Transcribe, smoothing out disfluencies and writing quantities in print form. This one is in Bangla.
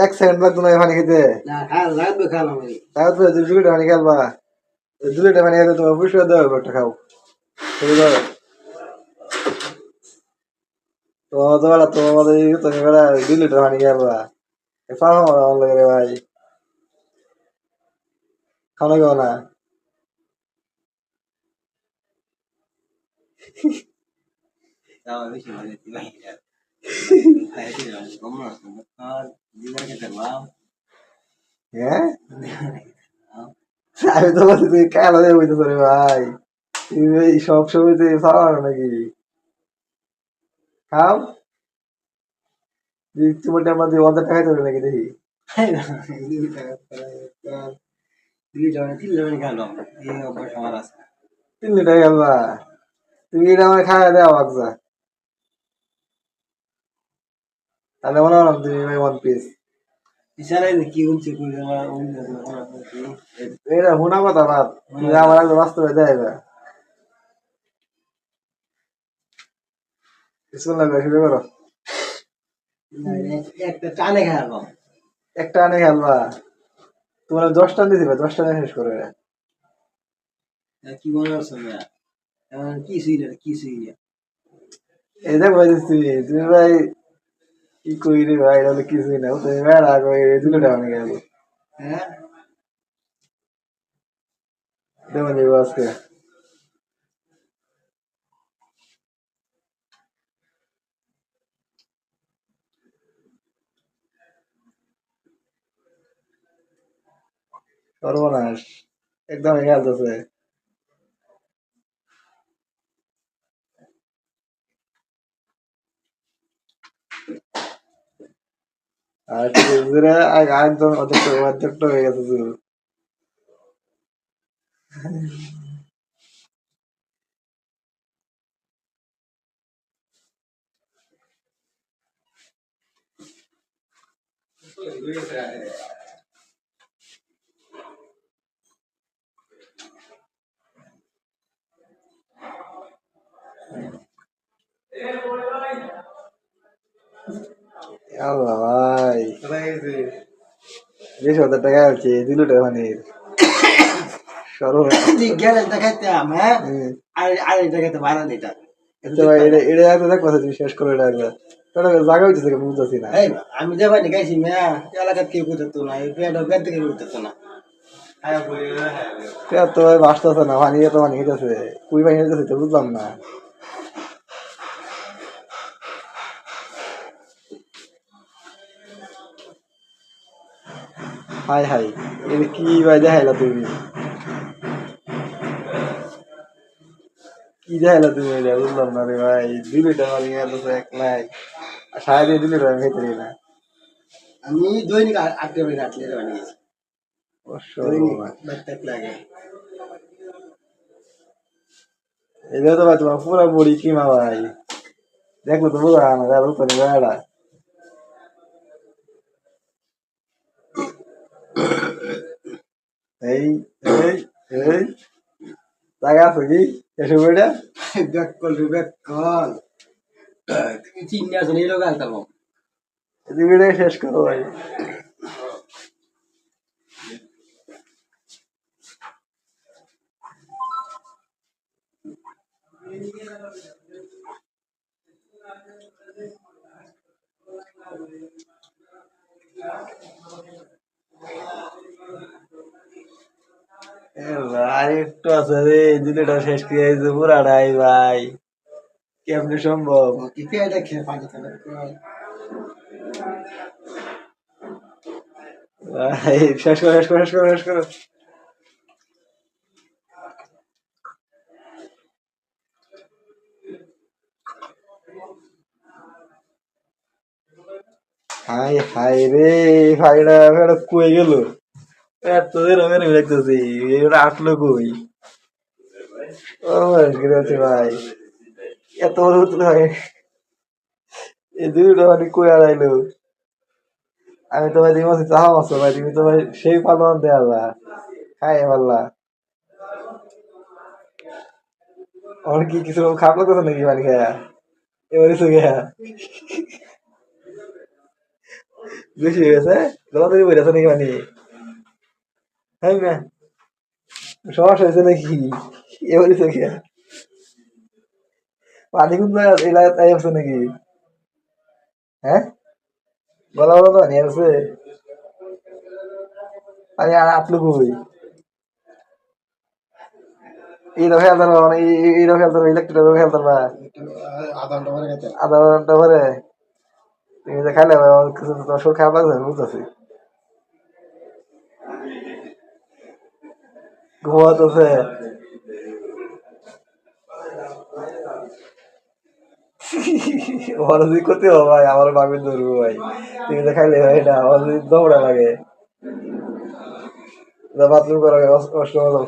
এক সেকেন্ড লাগতো না পানি খেতে তাও তো 2 লিটার পানি খেলবা 2 লিটার পানি খেতে তোমার পুরস্কার দেওয়া হবে একটা খাও তোমাদের তুমি বেলা 2 লিটার পানি খেলবা পারো আমার লাগে ভাই খাওয়া গেল না হ্যাঁ আমি তো বলছি তুই কালো দিয়ে বইতেছ রে ভাই তুমি সব সময় তুই পারো নাকি খাও তোমার টাইম দিয়ে 1,000 টাকা চলে নাকি দেখি 3 লিটার খেলবা তুমি এটা আমার খাওয়া দেওয়া বাগজা তাহলে মনে হলাম তুমি ভাই 1 পিস এটা শোনা কথা বাদ তুমি আমার একদম বাস্তবে দেয় বিসমিল্লাহ করে শুরু করো একটা আনে খেলবা তোমার 10 টান দিয়েছি 10 টানে শেষ করে এই দেখো ভাই তুমি ভাই কি কই রে ভাই এটা কিছুই না তুমি বেড়া কই 2 লিটার পানি গেল দেবো নিবো আজকে সর্বনাশ একদম খেলতেছে আর একদম অর্ধেক হয়ে গেছে শুরু আল্লাহ ভাই 20,000 টাকা আছে 2 লিটার পানির সর্বনাশ আচ্ছা ভাই এটা একটা দেখ কথা তুমি শেষ করে এটা একবার জায়গা হইতেছে বুঝতেছি না আমি যে ভাই গাইছি মেয়া এলাকার কেউ বুঝতো না এই পেট থেকে বুঝতো না তো ভাই বাসতেছে না পানি এত পানি হইতেছে কুই পানি হইতেছে তো বুঝলাম না হাই হাই এটা কি ভাই দেখাইলা তুমি কি দেখাইলা তুমি এটা বুঝলাম না রে ভাই 2 লিটার পানি গেছে এক নাই আর সাড়ে 2 লিটার আমি খেতে পারি না আমি দৈনিক 8 লিটার বানিয়েছি লাগে এটা তো ভাই তোমার পুরা বড়ি কিমা ভাই দেখো তো বোঝা না যার উপরে বেড়া এই এই এই জায়গা আছে কি এসে বইটা বেকল তুমি চিন্তা আছে এই লোক আনতাম ভিডিও শেষ করো ভাই ভাই একটু আছে রে 2 লিটার শেষ করে দিয়েছে পুরাটাই ভাই কেমনে সম্ভব ভাই শেষ করো শেষ করো শেষ করো শেষ করো হাই হাই রে ভাইটা ভাইটা কই গেল এত এরকম দেখতেছি এটা আসলো কই ও গেছে ভাই এত বড় উঠলো ভাই এই 2 লিটার পানি কই আড়াইলো আমি তো ভাই দিমাসি চাহা মাছো ভাই তুমি তো ভাই সেই পালন দেয়া যা খাই পারলা আমার কি কিছু খারাপ লাগতেছে নাকি পানি খায়া এবারে তো গিয়া বেশি হয়ে গেছে দৌড়াদৌড়ি বেড়েছে নাকি মানে হ্যাঁ না সমস্যা হয়েছে নাকি এ বলিস কি পানি কিন্তু এলাকায় আছে নাকি হ্যাঁ গলা বলা তো নিয়ে আছে পানি আটলু কই এই রকম খেলতাম মানে এই রকম খেলতাম ইলেকট্রিক রকম খেলতাম না আধা ঘন্টা পরে গেছে আধা ঘন্টা পরে তুমি যে খাইলে কিছু তোমার শরীর খারাপ লাগছে আমি বুঝতেছি ঘুমাতেছে আমার যদি ক্ষতি হবে ভাই আমার ভাবি ধরবো ভাই তুমি যে খাইলে ভাই না আমার যদি দৌড়া লাগে বাথরুম করা কষ্ট হলো